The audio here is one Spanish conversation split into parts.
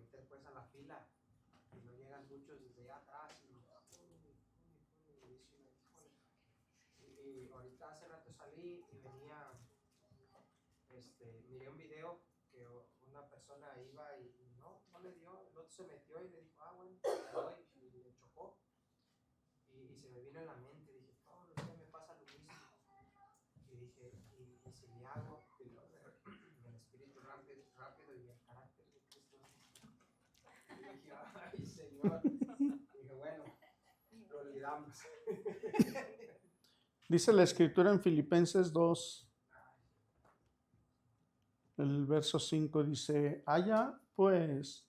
meter pues a la fila y no llegan muchos desde allá atrás y ahorita hace rato salí y venía, miré un video que una persona iba y no le dio, el otro se metió y le dijo, bueno, le doy, y le chocó. Y se me vino en la mente, dije, todos los días me pasa lo mismo. Y dije, y si le hago, el espíritu rápido y el carácter de Cristo. Y dije, ay, Señor. Dije, bueno, lo olvidamos. Dice la escritura en Filipenses 2, el verso 5 dice, haya pues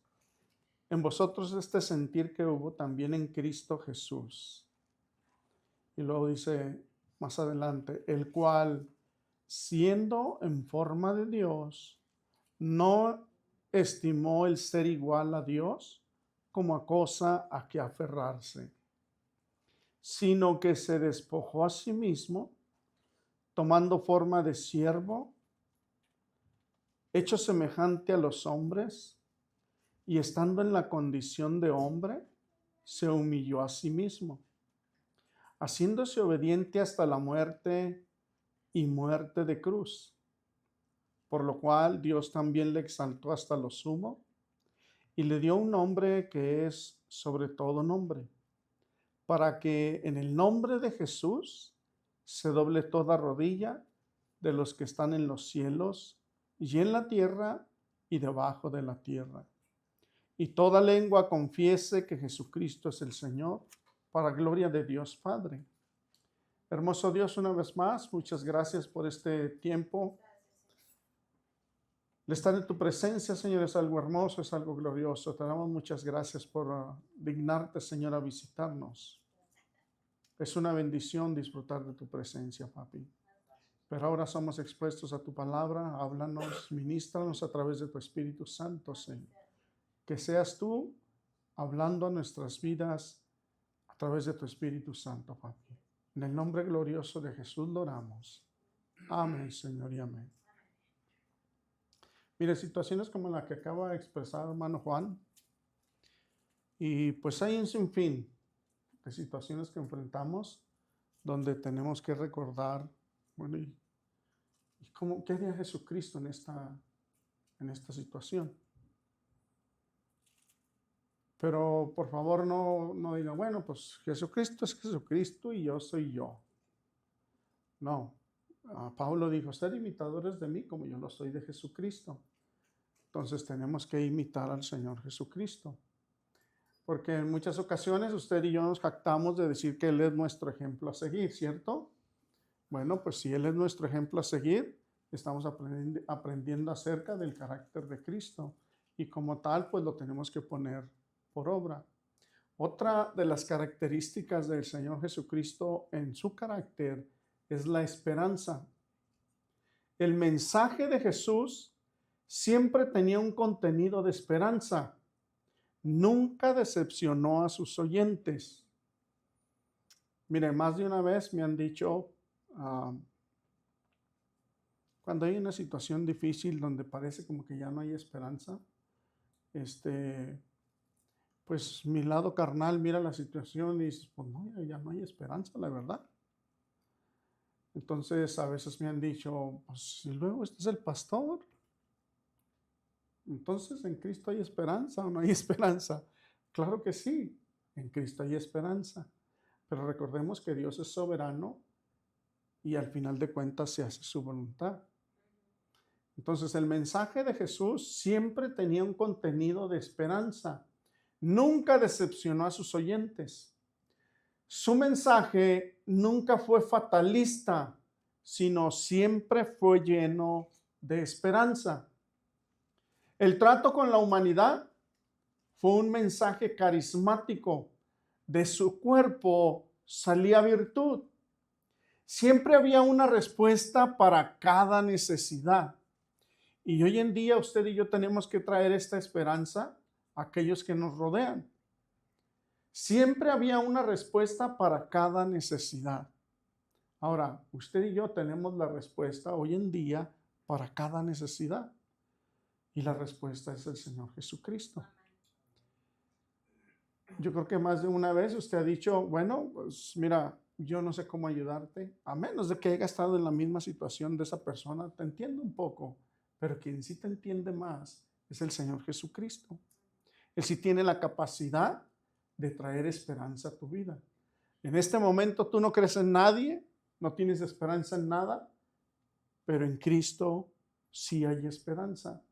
en vosotros este sentir que hubo también en Cristo Jesús. Y luego dice más adelante, el cual, siendo en forma de Dios, no estimó el ser igual a Dios como a cosa a que aferrarse, sino que se despojó a sí mismo, tomando forma de siervo, hecho semejante a los hombres, y estando en la condición de hombre, se humilló a sí mismo, haciéndose obediente hasta la muerte y muerte de cruz, por lo cual Dios también le exaltó hasta lo sumo y le dio un nombre que es sobre todo nombre, para que en el nombre de Jesús se doble toda rodilla de los que están en los cielos y en la tierra y debajo de la tierra, y toda lengua confiese que Jesucristo es el Señor, para gloria de Dios Padre. Hermoso Dios, una vez más, muchas gracias por este tiempo. El estar en tu presencia, Señor, es algo hermoso, es algo glorioso. Te damos muchas gracias por dignarte, Señor, a visitarnos. Es una bendición disfrutar de tu presencia, papi. Pero ahora somos expuestos a tu palabra. Háblanos, ministranos a través de tu Espíritu Santo, Señor. Que seas tú hablando a nuestras vidas a través de tu Espíritu Santo, papi. En el nombre glorioso de Jesús lo oramos. Amén, Señor, y amén. Mire, situaciones como la que acaba de expresar hermano Juan, y pues hay un sinfín de situaciones que enfrentamos donde tenemos que recordar, bueno, ¿y qué haría Jesucristo en esta situación? Pero por favor no diga, bueno, pues Jesucristo es Jesucristo y yo soy yo. No, Pablo dijo, sed imitadores de mí como yo lo soy de Jesucristo. Entonces tenemos que imitar al Señor Jesucristo. Porque en muchas ocasiones usted y yo nos jactamos de decir que Él es nuestro ejemplo a seguir, ¿cierto? Bueno, pues si Él es nuestro ejemplo a seguir, estamos aprendiendo acerca del carácter de Cristo. Y como tal, pues lo tenemos que poner por obra. Otra de las características del Señor Jesucristo en su carácter es la esperanza. El mensaje de Jesús siempre tenía un contenido de esperanza. Nunca decepcionó a sus oyentes. Mire, más de una vez me han dicho, cuando hay una situación difícil donde parece como que ya no hay esperanza, pues mi lado carnal mira la situación y dice, pues no, ya no hay esperanza, la verdad. Entonces a veces me han dicho, pues y luego este es el pastor. Entonces, ¿en Cristo hay esperanza o no hay esperanza? Claro que sí, en Cristo hay esperanza. Pero recordemos que Dios es soberano y al final de cuentas se hace su voluntad. Entonces, el mensaje de Jesús siempre tenía un contenido de esperanza. Nunca decepcionó a sus oyentes. Su mensaje nunca fue fatalista, sino siempre fue lleno de esperanza. El trato con la humanidad fue un mensaje carismático. De su cuerpo salía virtud. Siempre había una respuesta para cada necesidad. Y hoy en día usted y yo tenemos que traer esta esperanza a aquellos que nos rodean. Siempre había una respuesta para cada necesidad. Ahora, usted y yo tenemos la respuesta hoy en día para cada necesidad. Y la respuesta es el Señor Jesucristo. Yo creo que más de una vez usted ha dicho, bueno, pues mira, yo no sé cómo ayudarte, a menos de que haya estado en la misma situación de esa persona, te entiendo un poco, pero quien sí te entiende más es el Señor Jesucristo. Él sí tiene la capacidad de traer esperanza a tu vida. En este momento tú no crees en nadie, no tienes esperanza en nada, pero en Cristo sí hay esperanza.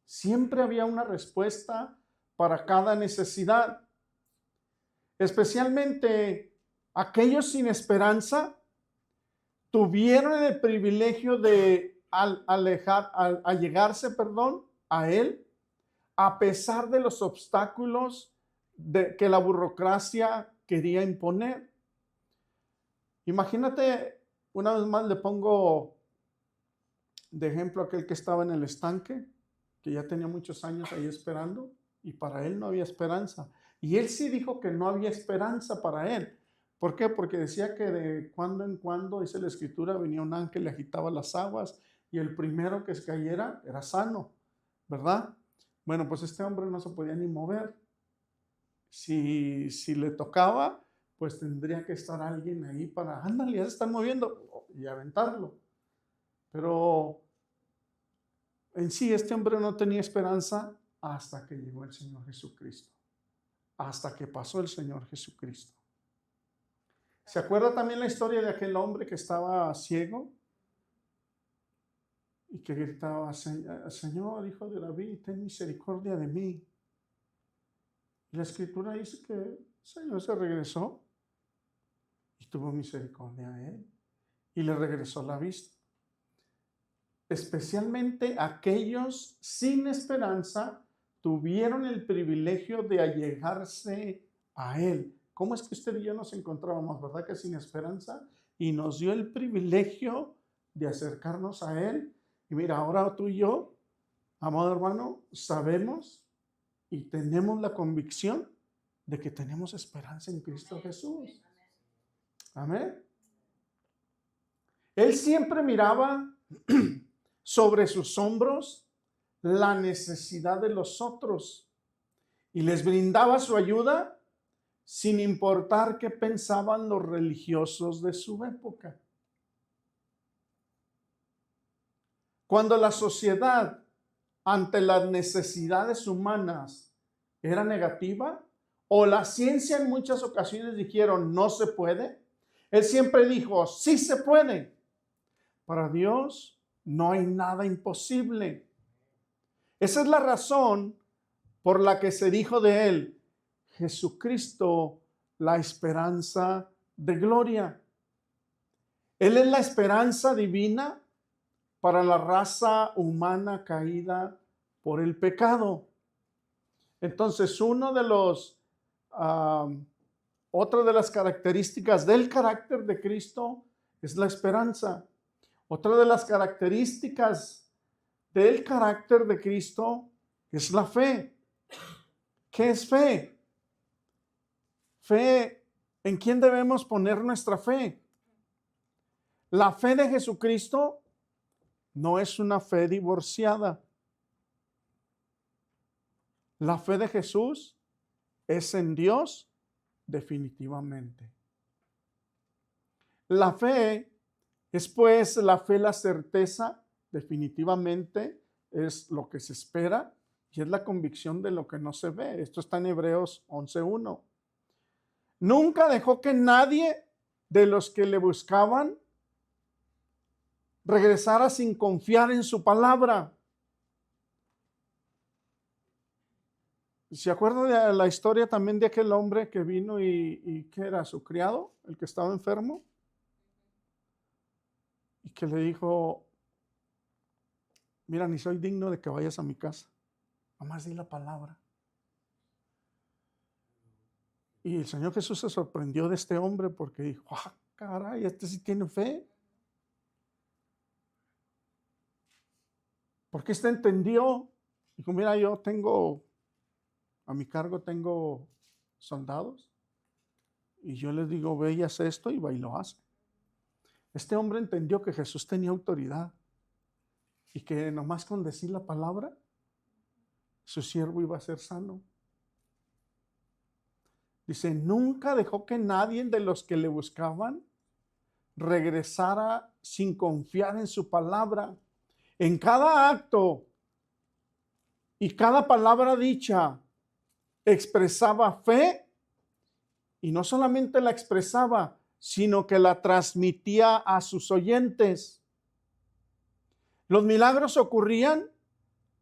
Siempre había una respuesta para cada necesidad. Especialmente aquellos sin esperanza tuvieron el privilegio de allegarse, a Él, a pesar de los obstáculos que la burocracia quería imponer. Imagínate, una vez más le pongo de ejemplo aquel que estaba en el estanque, que ya tenía muchos años ahí esperando, y para él no había esperanza. Y él sí dijo que no había esperanza para él. ¿Por qué? Porque decía que de cuando en cuando, dice la Escritura, venía un ángel y agitaba las aguas, y el primero que se cayera era sano, ¿verdad? Bueno, pues este hombre no se podía ni mover. Si le tocaba, pues tendría que estar alguien ahí para, ándale, ya se están moviendo, y aventarlo. Pero en sí, este hombre no tenía esperanza hasta que llegó el Señor Jesucristo, hasta que pasó el Señor Jesucristo. ¿Se acuerda también la historia de aquel hombre que estaba ciego y que gritaba, Señor, hijo de David, ten misericordia de mí? Y la Escritura dice que el Señor se regresó y tuvo misericordia de él y le regresó la vista. Especialmente aquellos sin esperanza tuvieron el privilegio de allegarse a Él. ¿Cómo es que usted y yo nos encontrábamos, verdad que sin esperanza? Y nos dio el privilegio de acercarnos a Él. Y mira, ahora tú y yo, amado hermano, sabemos y tenemos la convicción de que tenemos esperanza en Cristo Jesús. Amén. Él siempre miraba sobre sus hombros la necesidad de los otros y les brindaba su ayuda sin importar qué pensaban los religiosos de su época. Cuando la sociedad ante las necesidades humanas era negativa o la ciencia en muchas ocasiones dijeron no se puede, él siempre dijo sí se puede. Para Dios no hay nada imposible. Esa es la razón por la que se dijo de él, Jesucristo, la esperanza de gloria. Él es la esperanza divina para la raza humana caída por el pecado. Entonces, otra de las características del carácter de Cristo es la esperanza. Otra de las características del carácter de Cristo es la fe. ¿Qué es fe? Fe, ¿en quién debemos poner nuestra fe? La fe de Jesucristo no es una fe divorciada. La fe de Jesús es en Dios definitivamente. La fe es pues la fe, la certeza, definitivamente es lo que se espera y es la convicción de lo que no se ve. Esto está en Hebreos 11:1. Nunca dejó que nadie de los que le buscaban regresara sin confiar en su palabra. ¿Se acuerda de la historia también de aquel hombre que vino y que era su criado, el que estaba enfermo? Y que le dijo, mira, ni soy digno de que vayas a mi casa. Nomás di la palabra. Y el Señor Jesús se sorprendió de este hombre porque dijo, ah, caray, este sí tiene fe. Porque este entendió. Dijo, mira, yo a mi cargo tengo soldados. Y yo les digo, ve y haz esto, y va y lo hace. Este hombre entendió que Jesús tenía autoridad. Y que nomás con decir la palabra, su siervo iba a ser sano. Dice, nunca dejó que nadie de los que le buscaban regresara sin confiar en su palabra. En cada acto y cada palabra dicha expresaba fe, y no solamente la expresaba, sino que la transmitía a sus oyentes. Los milagros ocurrían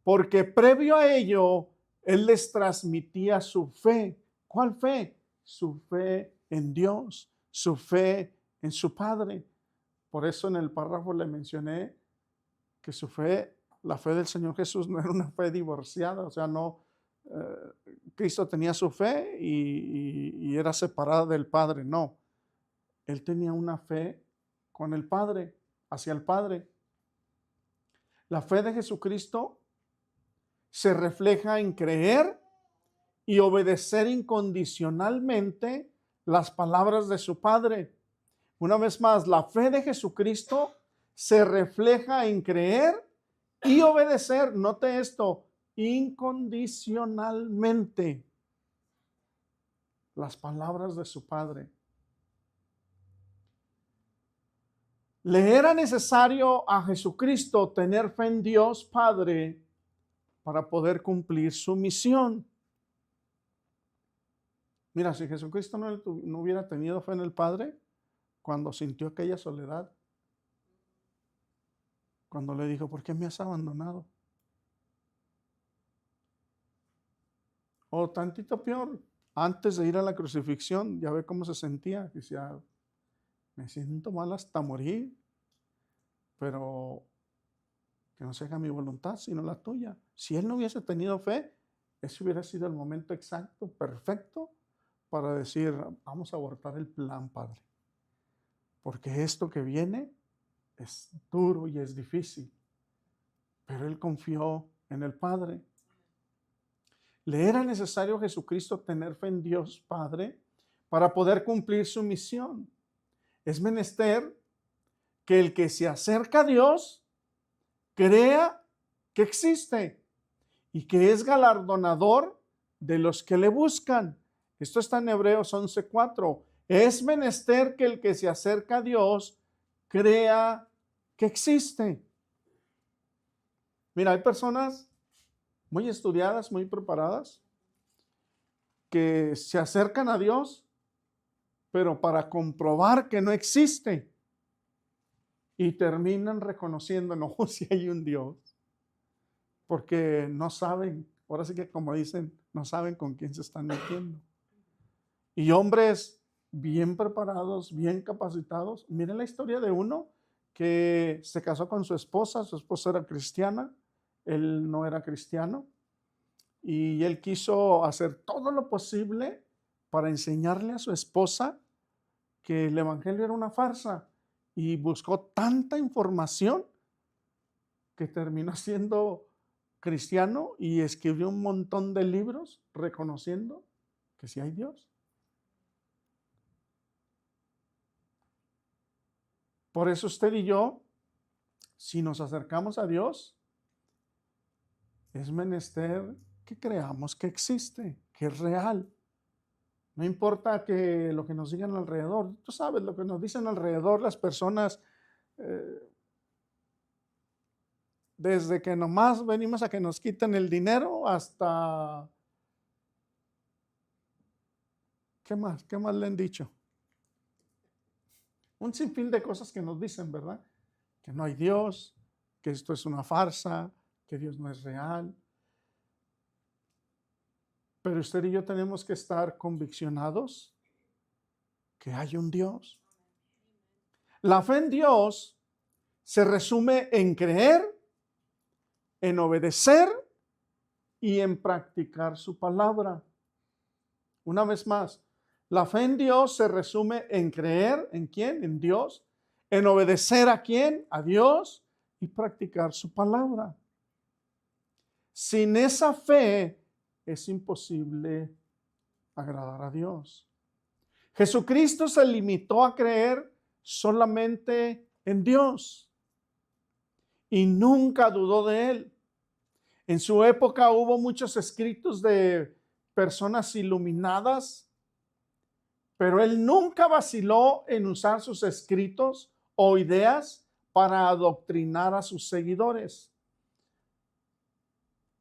porque previo a ello, Él les transmitía su fe. ¿Cuál fe? Su fe en Dios, su fe en su Padre. Por eso en el párrafo le mencioné que su fe, la fe del Señor Jesús no era una fe divorciada, o sea, no, Cristo tenía su fe y era separada del Padre, no. Él tenía una fe con el Padre, hacia el Padre. La fe de Jesucristo se refleja en creer y obedecer incondicionalmente las palabras de su Padre. Una vez más, la fe de Jesucristo se refleja en creer y obedecer, note esto, incondicionalmente las palabras de su Padre. Le era necesario a Jesucristo tener fe en Dios Padre para poder cumplir su misión. Mira, si Jesucristo no hubiera tenido fe en el Padre, cuando sintió aquella soledad, cuando le dijo, ¿por qué me has abandonado? O tantito peor, antes de ir a la crucifixión, ya ve cómo se sentía. Decía, me siento mal hasta morir, pero que no se haga mi voluntad, sino la tuya. Si él no hubiese tenido fe, ese hubiera sido el momento exacto, perfecto, para decir, vamos a abortar el plan, Padre. Porque esto que viene es duro y es difícil. Pero él confió en el Padre. Le era necesario a Jesucristo tener fe en Dios Padre para poder cumplir su misión. Es menester que el que se acerca a Dios crea que existe y que es galardonador de los que le buscan. Esto está en Hebreos 11:4. Es menester que el que se acerca a Dios crea que existe. Mira, hay personas muy estudiadas, muy preparadas, que se acercan a Dios, pero para comprobar que no existe. Y terminan reconociendo, no, si hay un Dios. Porque no saben, ahora sí que como dicen, no saben con quién se están metiendo. Y hombres bien preparados, bien capacitados. Miren la historia de uno que se casó con su esposa era cristiana, él no era cristiano, y él quiso hacer todo lo posible para enseñarle a su esposa que el evangelio era una farsa, y buscó tanta información que terminó siendo cristiano y escribió un montón de libros reconociendo que sí hay Dios. Por eso usted y yo, si nos acercamos a Dios, es menester que creamos que existe, que es real. No importa que lo que nos digan alrededor. Tú sabes lo que nos dicen alrededor las personas, desde que nomás venimos a que nos quiten el dinero hasta... ¿Qué más? ¿Qué más le han dicho? Un sinfín de cosas que nos dicen, ¿verdad? Que no hay Dios, que esto es una farsa, que Dios no es real. Pero usted y yo tenemos que estar conviccionados que hay un Dios. La fe en Dios se resume en creer, en obedecer y en practicar su palabra. Una vez más, la fe en Dios se resume en creer, ¿en quién? En Dios. En obedecer ¿a quién? A Dios, y practicar su palabra. Sin esa fe es imposible agradar a Dios. Jesucristo se limitó a creer solamente en Dios y nunca dudó de él. En su época hubo muchos escritos de personas iluminadas Pero él nunca vaciló en usar sus escritos o ideas para adoctrinar a sus seguidores.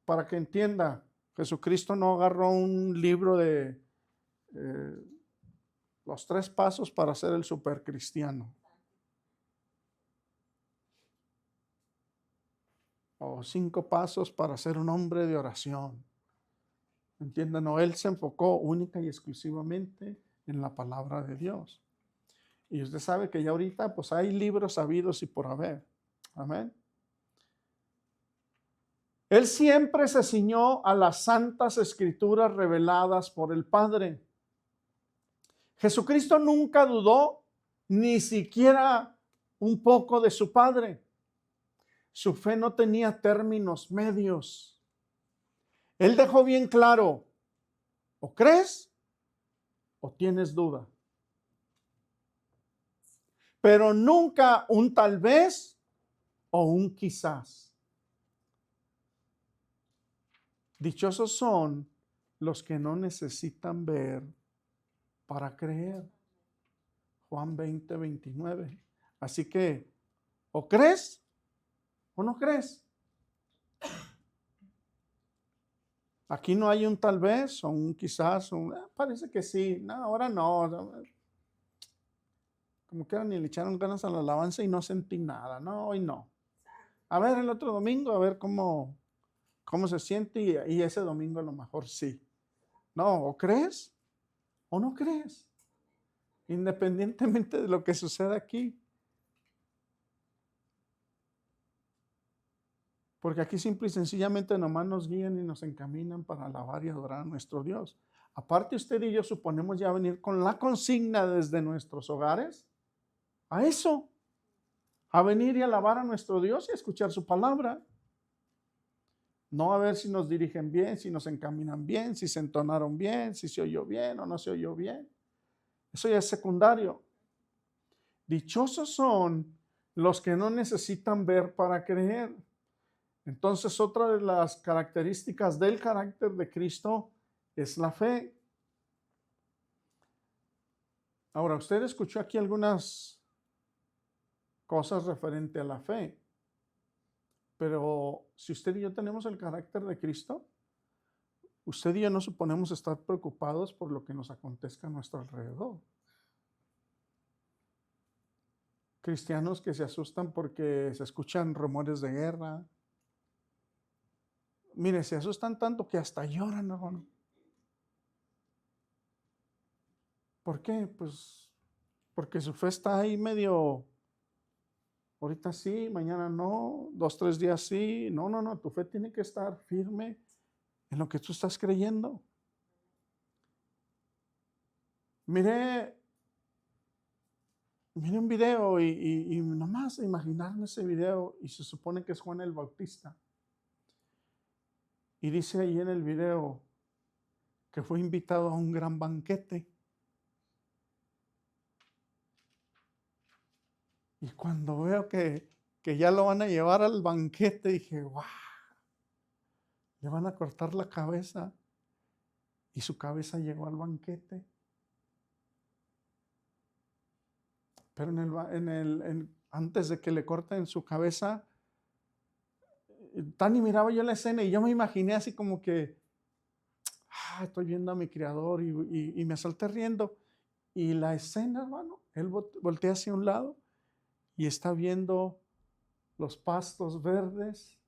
Para que entienda, Jesucristo no agarró un libro de los 3 pasos para ser el supercristiano. O 5 pasos para ser un hombre de oración. Entiendan, no, él se enfocó única y exclusivamente en la palabra de Dios. Y usted sabe que ya ahorita pues hay libros habidos y por haber. Amén. Él siempre se ciñó a las santas escrituras reveladas por el Padre. Jesucristo nunca dudó ni siquiera un poco de su Padre. Su fe no tenía términos medios. Él dejó bien claro, o crees o tienes duda. Pero nunca un tal vez o un quizás. Dichosos son los que no necesitan ver para creer. Juan 20, 29. Así que, o crees o no crees. Aquí no hay un tal vez o un quizás, parece que sí, no, ahora no. Como que ni le echaron ganas a la alabanza y no sentí nada, no, hoy no. A ver el otro domingo, a ver cómo se siente y ese domingo a lo mejor sí. No, o crees o no crees, independientemente de lo que suceda aquí. Porque aquí simple y sencillamente nomás nos guían y nos encaminan para alabar y adorar a nuestro Dios. Aparte usted y yo suponemos ya venir con la consigna desde nuestros hogares a eso, a venir y alabar a nuestro Dios y a escuchar su palabra. No a ver si nos dirigen bien, si nos encaminan bien, si se entonaron bien, si se oyó bien o no se oyó bien. Eso ya es secundario. Dichosos son los que no necesitan ver para creer. Entonces, otra de las características del carácter de Cristo es la fe. Ahora, usted escuchó aquí algunas cosas referente a la fe, pero si usted y yo tenemos el carácter de Cristo, usted y yo no suponemos estar preocupados por lo que nos acontezca a nuestro alrededor. Cristianos que se asustan porque se escuchan rumores de guerra. Mire, se asustan tanto que hasta lloran, hermano. ¿Por qué? Pues porque su fe está ahí medio, ahorita sí, mañana no, 2, 3 días sí. No, tu fe tiene que estar firme en lo que tú estás creyendo. Miré un video y nomás imaginarme ese video y se supone que es Juan el Bautista. Y dice ahí en el video que fue invitado a un gran banquete. Y cuando veo que ya lo van a llevar al banquete, dije, wow, le van a cortar la cabeza. Y su cabeza llegó al banquete. Pero antes de que le corten su cabeza, tan y miraba yo la escena y yo me imaginé así como que, estoy viendo a mi Creador y me salté riendo. Y la escena, hermano, él voltea hacia un lado y está viendo los pastos verdes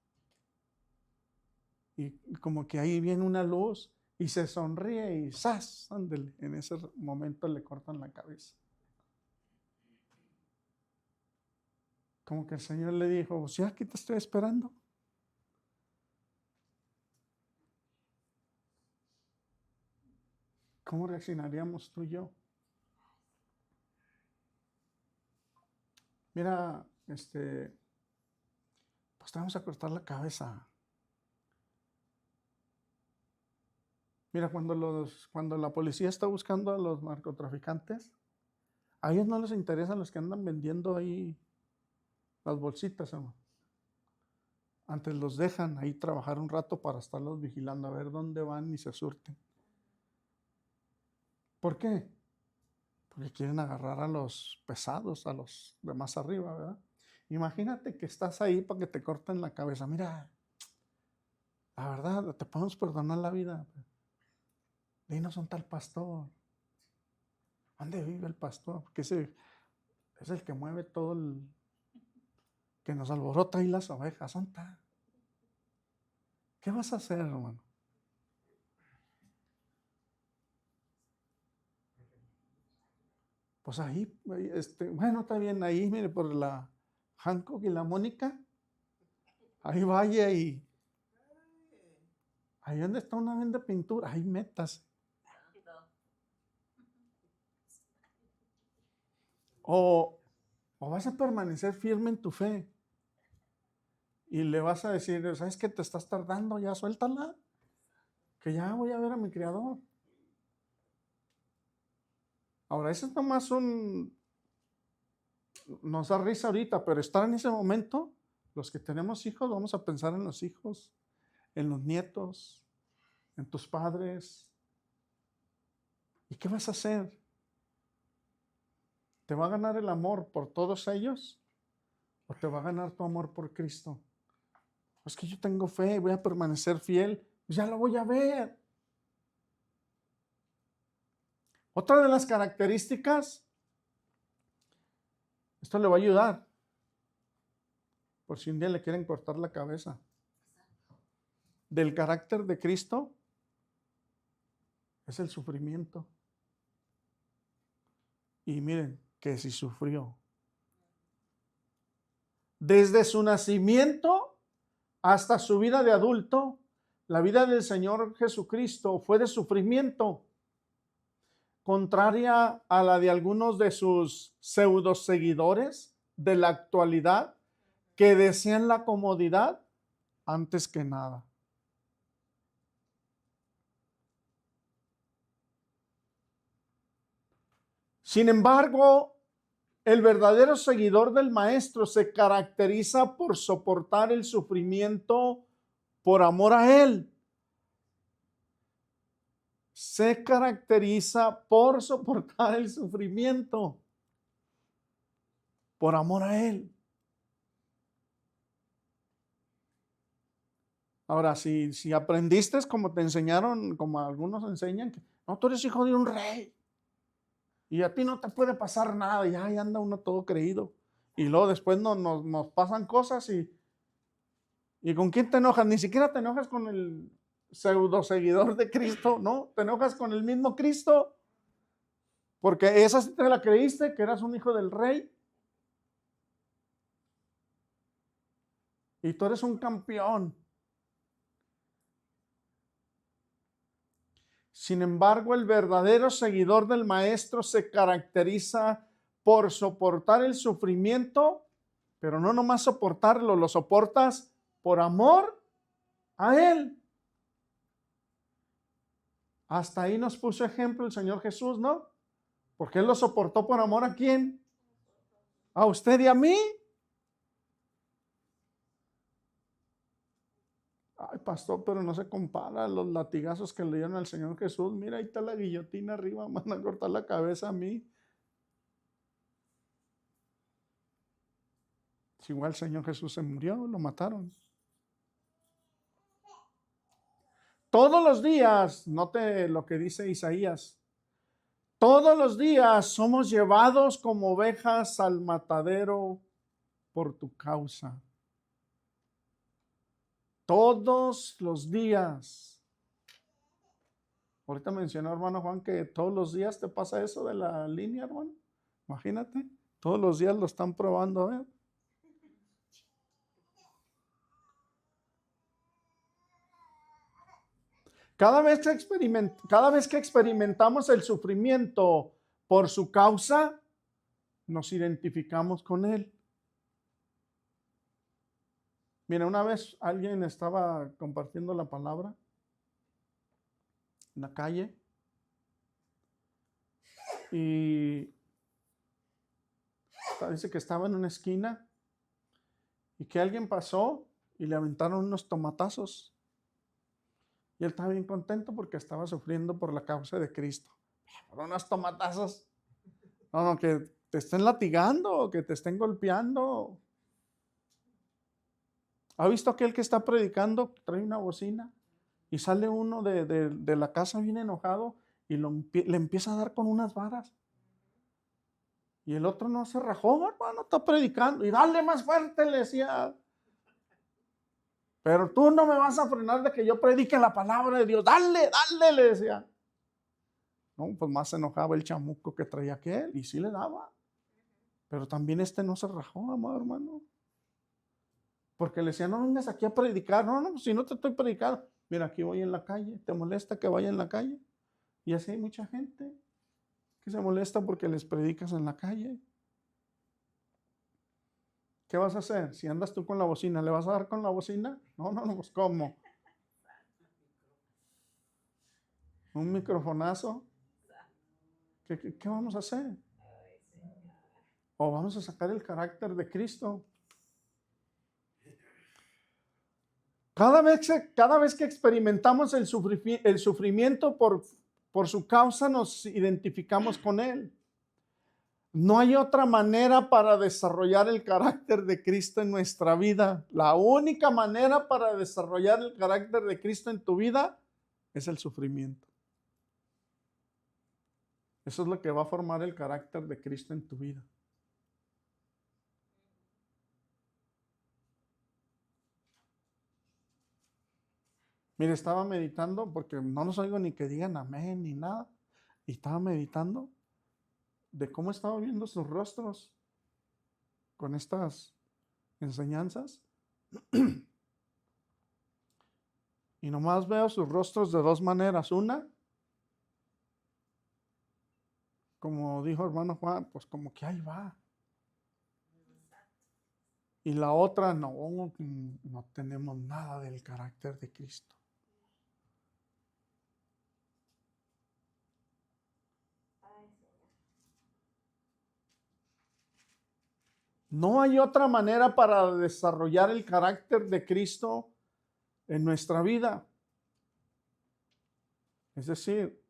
y como que ahí viene una luz y se sonríe y ¡zas! Ándele, en ese momento le cortan la cabeza. Como que el Señor le dijo, pues ya aquí te estoy esperando. ¿Cómo reaccionaríamos tú y yo? Mira, pues te vamos a cortar la cabeza. Mira, cuando la policía está buscando a los narcotraficantes, a ellos no les interesan los que andan vendiendo ahí las bolsitas, hermano. Antes los dejan ahí trabajar un rato para estarlos vigilando, a ver dónde van y se surten. ¿Por qué? porque quieren agarrar a los pesados, a los de más arriba, ¿verdad? Imagínate que estás ahí para que te corten la cabeza. Mira, la verdad, te podemos perdonar la vida. Dinos un tal pastor. ¿Dónde vive el pastor? Porque ese es el que mueve todo que nos alborota ahí las ovejas. ¿Dónde está? ¿Qué vas a hacer, hermano? Pues ahí, bueno, está bien, ahí, mire, por la Hancock y la Mónica, ahí vaya y ahí donde está una venda de pintura, ahí metas. O vas a permanecer firme en tu fe y le vas a decir, ¿sabes qué? Te estás tardando, ya suéltala, que ya voy a ver a mi Creador. Ahora, eso es nomás nos da risa ahorita, pero estar en ese momento, los que tenemos hijos, vamos a pensar en los hijos, en los nietos, en tus padres. ¿Y qué vas a hacer? ¿Te va a ganar el amor por todos ellos? ¿O te va a ganar tu amor por Cristo? Es que yo tengo fe, voy a permanecer fiel, pues ya lo voy a ver. Otra de las características, esto le va a ayudar, por si un día le quieren cortar la cabeza, del carácter de Cristo, es el sufrimiento. Y miren, que si sufrió. Desde su nacimiento hasta su vida de adulto, la vida del Señor Jesucristo fue de sufrimiento, contraria a la de algunos de sus pseudo seguidores de la actualidad que desean la comodidad antes que nada. Sin embargo, el verdadero seguidor del Maestro se caracteriza por soportar el sufrimiento por amor a Él. Se caracteriza por soportar el sufrimiento por amor a Él. Ahora, si aprendiste como te enseñaron, como algunos enseñan, que no, tú eres hijo de un rey y a ti no te puede pasar nada, y ahí anda uno todo creído. Y luego después nos pasan cosas y ¿con quién te enojas? Ni siquiera te enojas con el pseudo seguidor de Cristo, ¿no? Te enojas con el mismo Cristo, porque esa sí te la creíste, que eras un hijo del rey. Y tú eres un campeón. Sin embargo, el verdadero seguidor del Maestro se caracteriza por soportar el sufrimiento, pero no nomás soportarlo, lo soportas por amor a Él. Hasta ahí nos puso ejemplo el Señor Jesús, ¿no? Porque Él lo soportó por amor ¿a quién? ¿A usted y a mí? Ay, pastor, pero no se compara a los latigazos que le dieron al Señor Jesús. Mira, ahí está la guillotina arriba, van a cortar la cabeza a mí. Si igual el Señor Jesús se murió, lo mataron. Todos los días, note lo que dice Isaías, todos los días somos llevados como ovejas al matadero por tu causa. Todos los días. Ahorita mencionó, hermano Juan, que todos los días te pasa eso de la línea, hermano. Imagínate, todos los días lo están probando, ¿eh? Cada vez que experimentamos el sufrimiento por su causa, nos identificamos con él. Mira, una vez alguien estaba compartiendo la palabra en la calle y dice que estaba en una esquina y que alguien pasó y le aventaron unos tomatazos. Y él estaba bien contento porque estaba sufriendo por la causa de Cristo. Por unos tomatazos. No, que te estén latigando, que te estén golpeando. ¿Ha visto aquel que está predicando, trae una bocina y sale uno de la casa bien enojado y le empieza a dar con unas varas? Y el otro no se rajó, hermano, está predicando. Y dale más fuerte, le decía. Pero tú no me vas a frenar de que yo predique la palabra de Dios. Dale, dale, le decía. No, pues más se enojaba el chamuco que traía aquel. Y sí le daba. Pero también no se rajó, amado hermano. Porque le decía, no vengas aquí a predicar. No, no, si no te estoy predicando. Mira, aquí voy en la calle. ¿Te molesta que vaya en la calle? Y así hay mucha gente que se molesta porque les predicas en la calle. ¿Qué vas a hacer? Si andas tú con la bocina, ¿le vas a dar con la bocina? No, pues ¿cómo? ¿Un microfonazo? ¿Qué vamos a hacer? ¿O vamos a sacar el carácter de Cristo? Cada vez que experimentamos el sufrimiento por su causa, nos identificamos con Él. No hay otra manera para desarrollar el carácter de Cristo en nuestra vida. La única manera para desarrollar el carácter de Cristo en tu vida es el sufrimiento. Eso es lo que va a formar el carácter de Cristo en tu vida. Mire, estaba meditando, porque no los oigo ni que digan amén ni nada. Y estaba meditando de cómo estaba viendo sus rostros con estas enseñanzas. Y nomás veo sus rostros de dos maneras. Una, como dijo hermano Juan, pues como que ahí va. Y la otra, no tenemos nada del carácter de Cristo. No hay otra manera para desarrollar el carácter de Cristo en nuestra vida. Es decir,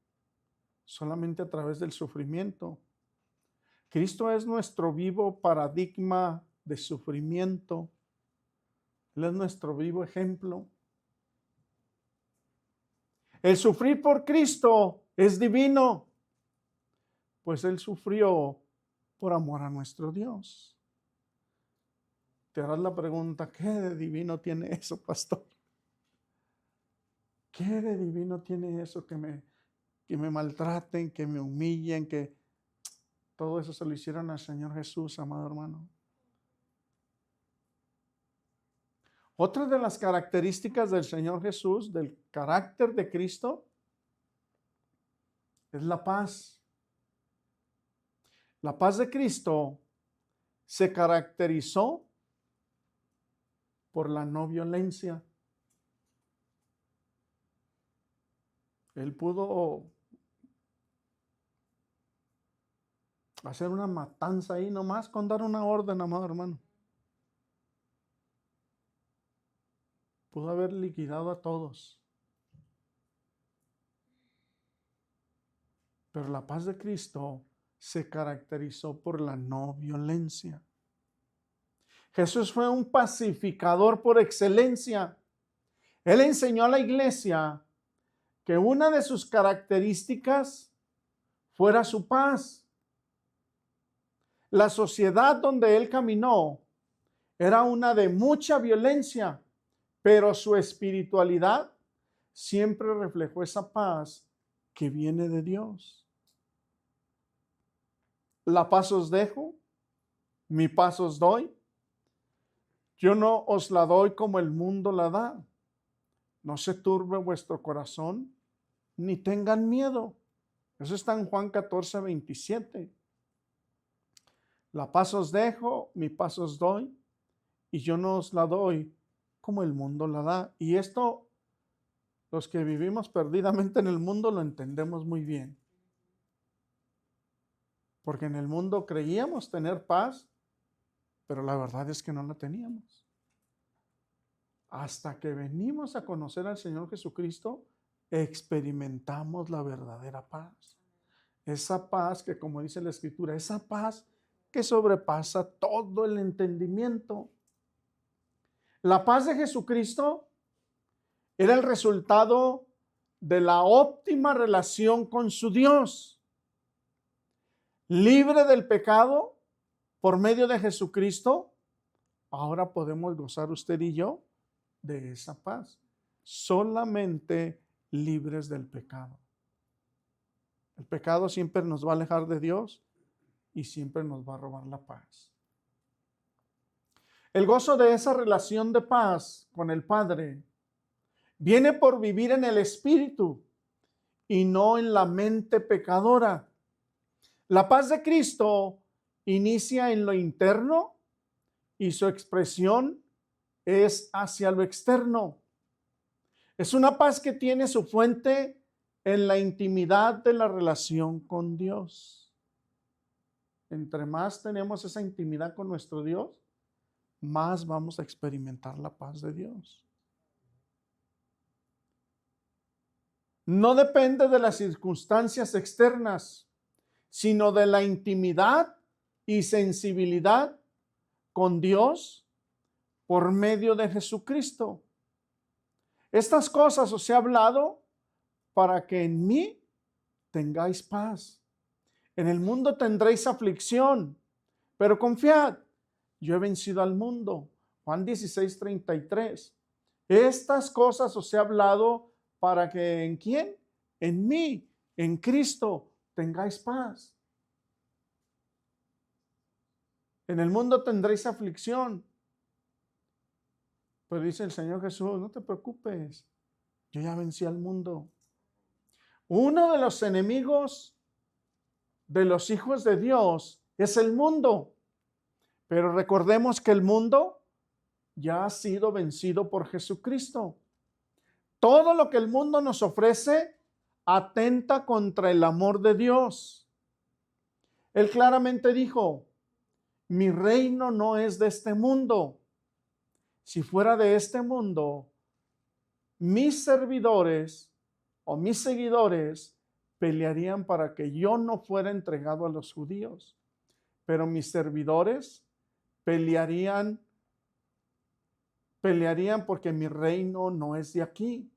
solamente a través del sufrimiento. Cristo es nuestro vivo paradigma de sufrimiento. Él es nuestro vivo ejemplo. El sufrir por Cristo es divino, pues Él sufrió por amor a nuestro Dios. Te harás la pregunta, ¿qué de divino tiene eso, pastor? ¿Qué de divino tiene eso que me maltraten, que me humillen, que todo eso se lo hicieron al Señor Jesús, amado hermano? Otra de las características del Señor Jesús, del carácter de Cristo, es la paz. La paz de Cristo se caracterizó por la no violencia. Él pudo hacer una matanza ahí nomás con dar una orden, amado hermano. Pudo haber liquidado a todos. Pero la paz de Cristo se caracterizó por la no violencia. Jesús fue un pacificador por excelencia. Él enseñó a la iglesia que una de sus características fuera su paz. La sociedad donde él caminó era una de mucha violencia, pero su espiritualidad siempre reflejó esa paz que viene de Dios. La paz os dejo, mi paz os doy. Yo no os la doy como el mundo la da. No se turbe vuestro corazón, ni tengan miedo. Eso está en Juan 14:27. La paz os dejo, mi paz os doy, y yo no os la doy como el mundo la da. Y esto, los que vivimos perdidamente en el mundo lo entendemos muy bien. Porque en el mundo creíamos tener paz, pero la verdad es que no la teníamos. Hasta que venimos a conocer al Señor Jesucristo, experimentamos la verdadera paz. esa paz que, como dice la Escritura, esa paz que sobrepasa todo el entendimiento. La paz de Jesucristo era el resultado de la óptima relación con su Dios. Libre del pecado por medio de Jesucristo, ahora podemos gozar usted y yo de esa paz. Solamente libres del pecado. El pecado siempre nos va a alejar de Dios y siempre nos va a robar la paz. El gozo de esa relación de paz con el Padre viene por vivir en el Espíritu y no en la mente pecadora. La paz de Cristo inicia en lo interno y su expresión es hacia lo externo. Es una paz que tiene su fuente en la intimidad de la relación con Dios. Entre más tenemos esa intimidad con nuestro Dios, más vamos a experimentar la paz de Dios. No depende de las circunstancias externas, sino de la intimidad y sensibilidad con Dios por medio de Jesucristo. Estas cosas os he hablado para que en mí tengáis paz. En el mundo tendréis aflicción, pero confiad, yo he vencido al mundo. Juan 16:33. Estas cosas os he hablado para que ¿en quién? En mí, en Cristo, tengáis paz. En el mundo tendréis aflicción. Pero dice el Señor Jesús, no te preocupes, yo ya vencí al mundo. Uno de los enemigos de los hijos de Dios es el mundo. Pero recordemos que el mundo ya ha sido vencido por Jesucristo. Todo lo que el mundo nos ofrece atenta contra el amor de Dios. Él claramente dijo, mi reino no es de este mundo. Si fuera de este mundo, mis servidores o mis seguidores pelearían para que yo no fuera entregado a los judíos. Pero mis servidores pelearían porque mi reino no es de aquí.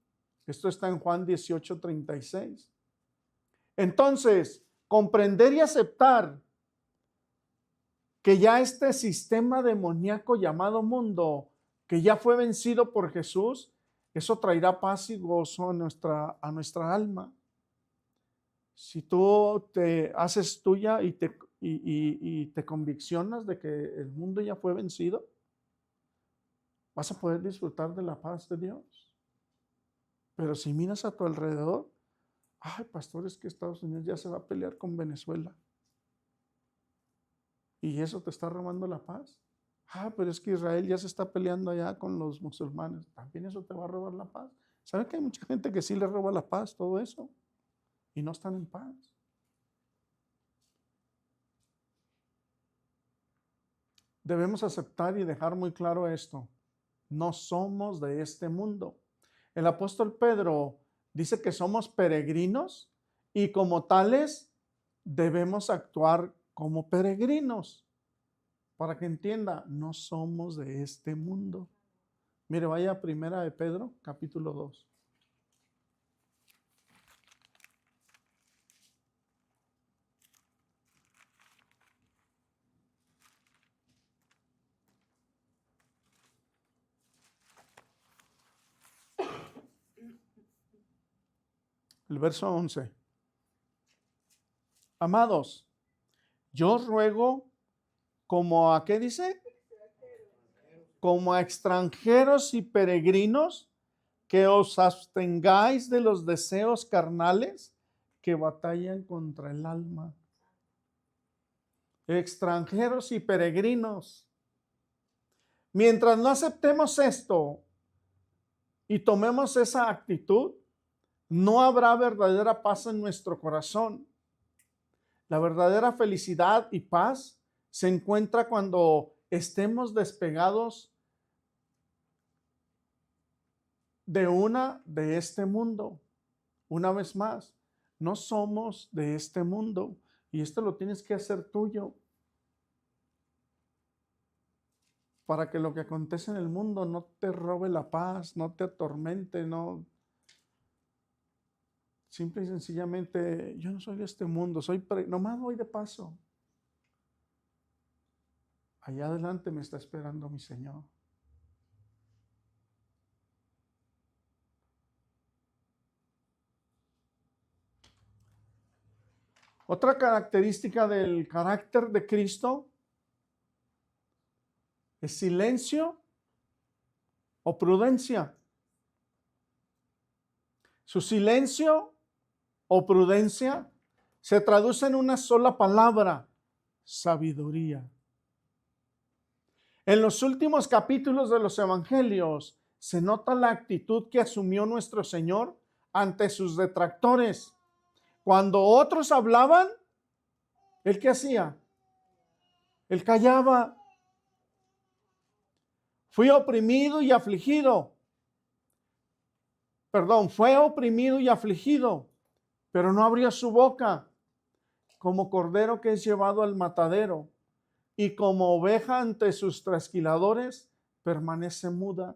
Esto está en Juan 18:36. Entonces, comprender y aceptar que ya este sistema demoníaco llamado mundo, que ya fue vencido por Jesús, eso traerá paz y gozo a nuestra alma. Si tú te haces tuya y te conviccionas de que el mundo ya fue vencido, vas a poder disfrutar de la paz de Dios. Pero si miras a tu alrededor, ay, pastor, es que Estados Unidos ya se va a pelear con Venezuela. ¿Y eso te está robando la paz? Ah, pero es que Israel ya se está peleando allá con los musulmanes. ¿También eso te va a robar la paz? ¿Saben que hay mucha gente que sí le roba la paz todo eso? Y no están en paz. Debemos aceptar y dejar muy claro esto. No somos de este mundo. El apóstol Pedro dice que somos peregrinos y como tales debemos actuar como peregrinos. Para que entienda, no somos de este mundo. Mire, vaya a Primera de Pedro, capítulo 2. El verso 11. Amados, yo os ruego como a, ¿qué dice? Como a extranjeros y peregrinos, que os abstengáis de los deseos carnales que batallan contra el alma. Extranjeros y peregrinos. Mientras no aceptemos esto y tomemos esa actitud, no habrá verdadera paz en nuestro corazón. La verdadera felicidad y paz se encuentra cuando estemos despegados de este mundo. Una vez más, No somos de este mundo y esto lo tienes que hacer tuyo para que lo que acontece en el mundo no te robe la paz, no te atormente, no. Simple y sencillamente, yo no soy de este mundo, nomás voy de paso. Allá adelante me está esperando mi Señor. Otra característica del carácter de Cristo es silencio o prudencia. Su silencio o prudencia se traduce en una sola palabra: sabiduría. En los últimos capítulos de los evangelios se nota la actitud que asumió nuestro Señor ante sus detractores. Cuando otros hablaban, ¿él qué hacía? Él callaba. Fue oprimido y afligido, pero no abrió su boca. Como cordero que es llevado al matadero, y como oveja ante sus trasquiladores, permanece muda.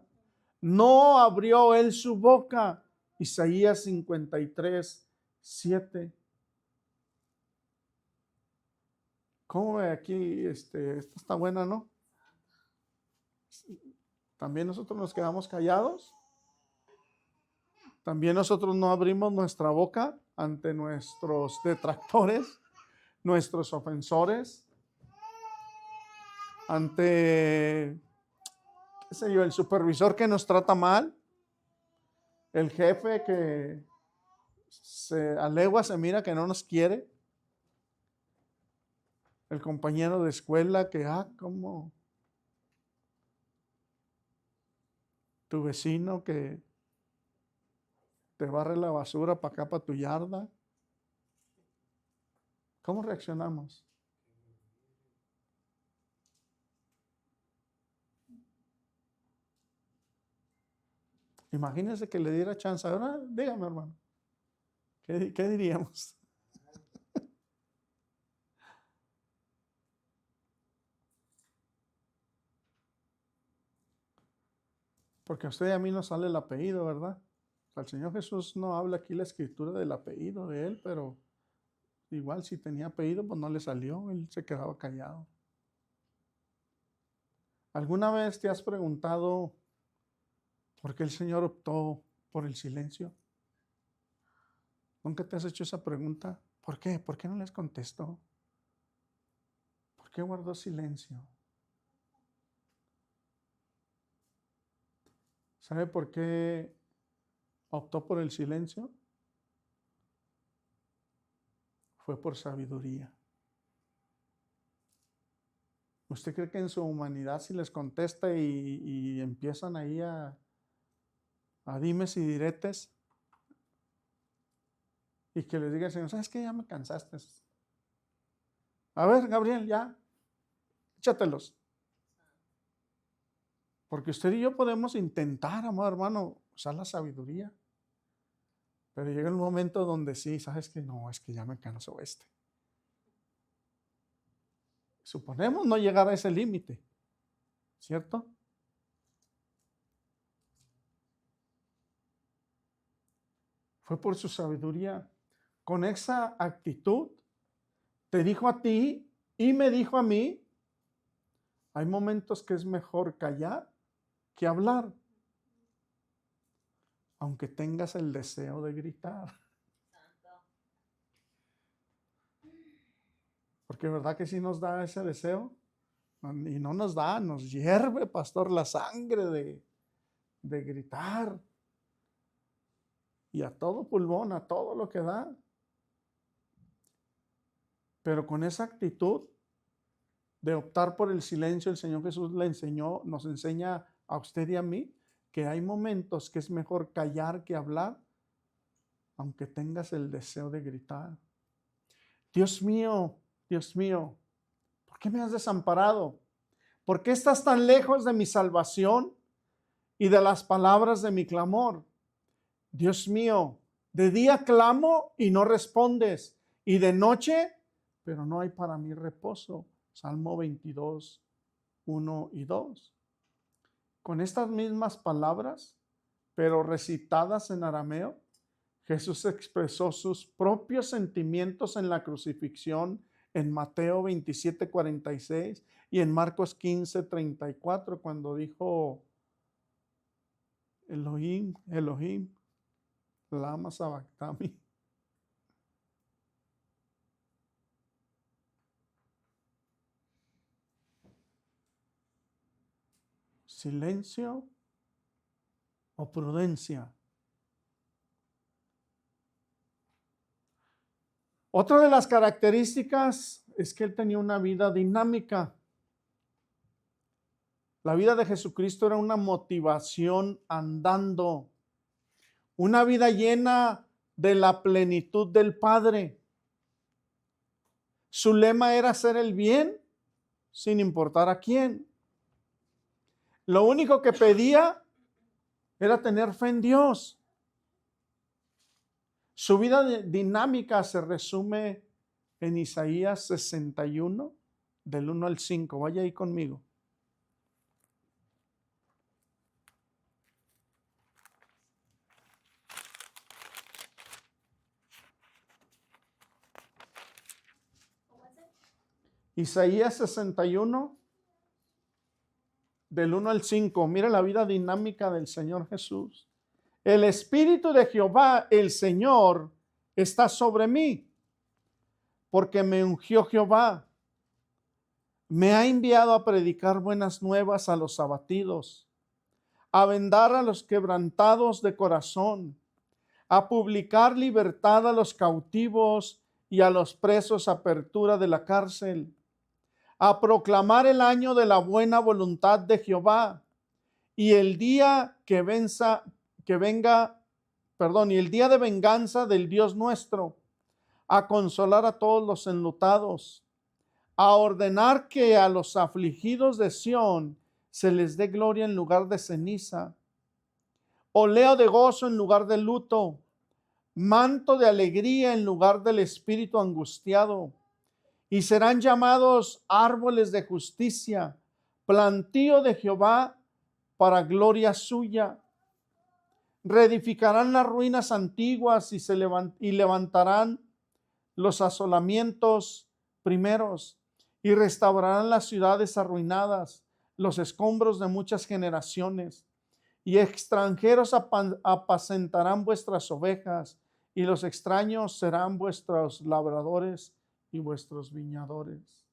No abrió él su boca. Isaías 53:7. ¿Cómo ve aquí? Esta está buena, ¿no? También nosotros nos quedamos callados. También nosotros no abrimos nuestra boca ante nuestros detractores, nuestros ofensores, ante, qué sé yo, el supervisor que nos trata mal, el jefe que a legua se mira que no nos quiere, el compañero de escuela que, como tu vecino que te barre la basura para acá, para tu yarda. ¿Cómo reaccionamos? Imagínense que le diera chance. Ahora, dígame, hermano, ¿qué diríamos? Porque a usted y a mí nos sale el apellido, ¿verdad? Al Señor Jesús no habla aquí la escritura del apellido de él, pero igual si tenía apellido, pues no le salió, él se quedaba callado. ¿Alguna vez te has preguntado por qué el Señor optó por el silencio? ¿Nunca te has hecho esa pregunta? ¿Por qué? ¿Por qué no les contestó? ¿Por qué guardó silencio? ¿Sabe por qué optó por el silencio? Fue por sabiduría. ¿Usted cree que en su humanidad si les contesta y empiezan ahí a dimes y diretes y que les diga el Señor, ¿sabes qué? Ya me cansaste. A ver, Gabriel, ya, échatelos. Porque usted y yo podemos intentar, amado hermano, usar la sabiduría. Pero llega el momento donde sí, ¿sabes qué? No, es que ya me cansó este. Suponemos no llegar a ese límite, ¿cierto? Fue por su sabiduría. Con esa actitud, te dijo a ti y me dijo a mí, hay momentos que es mejor callar que hablar, aunque tengas el deseo de gritar. Porque verdad que sí nos da ese deseo, y no nos da, nos hierve, pastor, la sangre de gritar. Y a todo pulmón, a todo lo que da. Pero con esa actitud de optar por el silencio, el Señor Jesús nos enseña a usted y a mí que hay momentos que es mejor callar que hablar, aunque tengas el deseo de gritar. Dios mío, ¿por qué me has desamparado? ¿Por qué estás tan lejos de mi salvación y de las palabras de mi clamor? Dios mío, De día clamo y no respondes, y de noche, pero no hay para mí reposo. Salmo 22, 1 y 2. Con estas mismas palabras, pero recitadas en arameo, Jesús expresó sus propios sentimientos en la crucifixión en Mateo 27, 46 y en Marcos 15, 34, cuando dijo: Elohim, Elohim, lama sabactami. Silencio o prudencia. Otra de las características es que él tenía una vida dinámica. La vida de Jesucristo era una motivación andando, una vida llena de la plenitud del Padre. Su lema era hacer el bien sin importar a quién. Lo único que pedía era tener fe en Dios. Su vida dinámica se resume en Isaías 61, del 1 al 5. Vaya ahí conmigo. Isaías 61, del 1 al 5. Mira la vida dinámica del Señor Jesús. El Espíritu de Jehová, el Señor, está sobre mí, porque me ungió Jehová. Me ha enviado a predicar buenas nuevas a los abatidos, a vendar a los quebrantados de corazón, a publicar libertad a los cautivos y a los presos apertura de la cárcel, a proclamar el año de la buena voluntad de Jehová y el día y el día de venganza del Dios nuestro, a consolar a todos los enlutados, a ordenar que a los afligidos de Sión se les dé gloria en lugar de ceniza, oleo de gozo en lugar de luto, manto de alegría en lugar del espíritu angustiado, y serán llamados árboles de justicia, plantío de Jehová para gloria suya. Reedificarán las ruinas antiguas y levantarán los asolamientos primeros y restaurarán las ciudades arruinadas, los escombros de muchas generaciones. Y extranjeros apacentarán vuestras ovejas, y los extraños serán vuestros labradores y vuestros viñadores.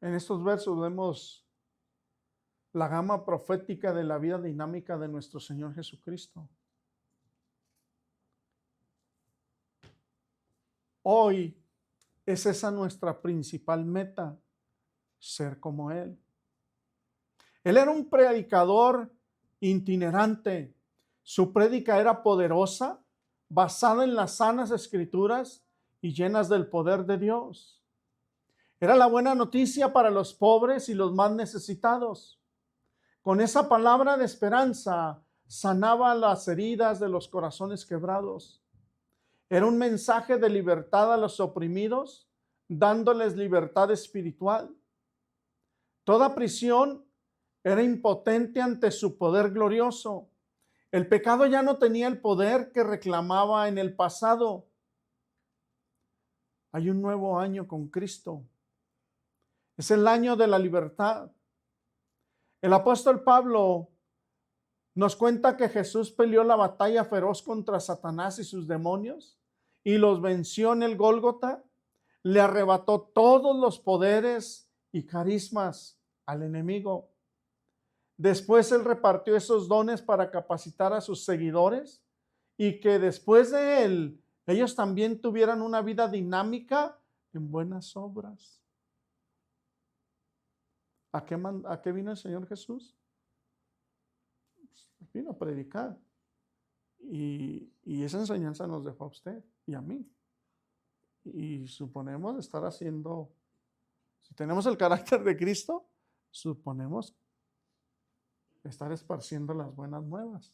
En estos versos vemos la gama profética de la vida dinámica de nuestro Señor Jesucristo. Hoy es esa nuestra principal meta, ser como Él. Él era un predicador itinerante. Su prédica era poderosa, basada en las sanas escrituras y llenas del poder de Dios. Era la buena noticia para los pobres y los más necesitados. Con esa palabra de esperanza sanaba las heridas de los corazones quebrados. Era un mensaje de libertad a los oprimidos, dándoles libertad espiritual. Toda prisión era impotente ante su poder glorioso. El pecado ya no tenía el poder que reclamaba en el pasado. Hay un nuevo año con Cristo. Es el año de la libertad. El apóstol Pablo nos cuenta que Jesús peleó la batalla feroz contra Satanás y sus demonios y los venció en el Gólgota. Le arrebató todos los poderes y carismas al enemigo. Después él repartió esos dones para capacitar a sus seguidores y que después de él ellos también tuvieran una vida dinámica en buenas obras. ¿A qué vino el Señor Jesús? Vino a predicar. Y esa enseñanza nos dejó a usted y a mí. Y suponemos estar haciendo, si tenemos el carácter de Cristo, suponemos estar esparciendo las buenas nuevas.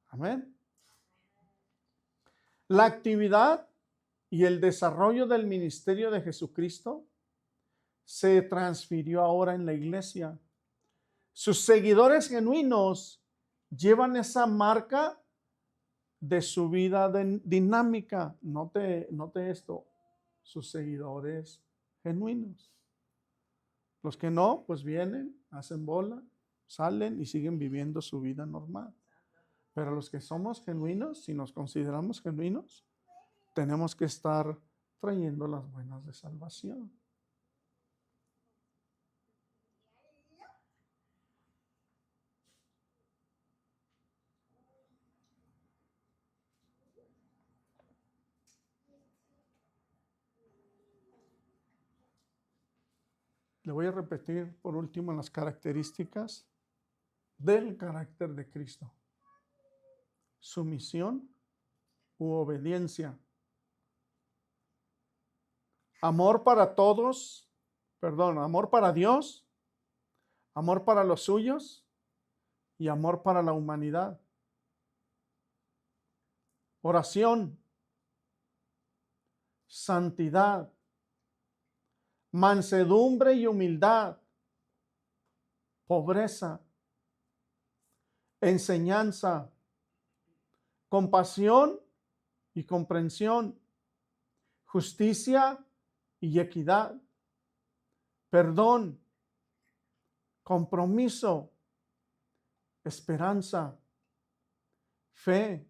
Amén. La actividad y el desarrollo del ministerio de Jesucristo se transfirió ahora en la iglesia. Sus seguidores genuinos llevan esa marca de su vida dinámica. Note esto, sus seguidores genuinos. Los que no, pues vienen, hacen bola, salen y siguen viviendo su vida normal. Pero los que somos genuinos, si nos consideramos genuinos, tenemos que estar trayendo las buenas de salvación. Le voy a repetir por último las características del carácter de Cristo. Sumisión u obediencia. Amor para todos, amor para Dios, amor para los suyos y amor para la humanidad. Oración, santidad, mansedumbre y humildad, pobreza, enseñanza, compasión y comprensión, justicia y equidad, perdón, compromiso, esperanza, fe,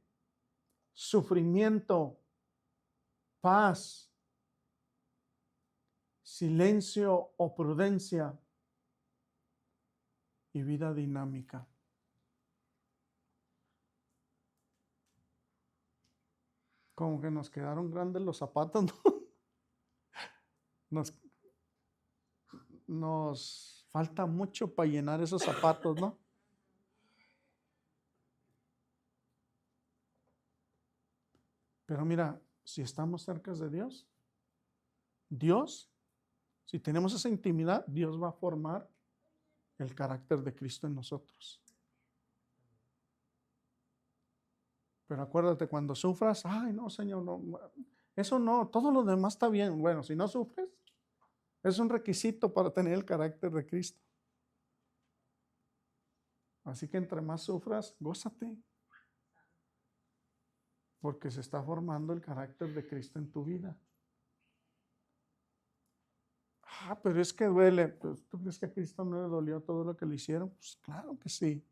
sufrimiento, paz, silencio o prudencia y vida dinámica. Como que nos quedaron grandes los zapatos, ¿no? Nos falta mucho para llenar esos zapatos, ¿no? Pero mira, si estamos cerca de Dios, si tenemos esa intimidad, Dios va a formar el carácter de Cristo en nosotros. Pero acuérdate, cuando sufras, ay no, Señor, no, eso no, todo lo demás está bien. Bueno, si no sufres, es un requisito para tener el carácter de Cristo. Así que entre más sufras, gózate. Porque se está formando el carácter de Cristo en tu vida. Pero es que duele. Pues, ¿tú crees que a Cristo no le dolió todo lo que le hicieron? Pues claro que sí.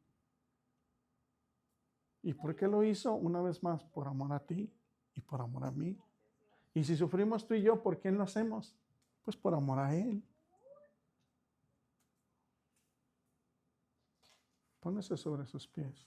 ¿Y por qué lo hizo? Una vez más, por amor a ti y por amor a mí. Y si sufrimos tú y yo, ¿por quién lo hacemos? Pues por amor a Él. Póngase sobre sus pies.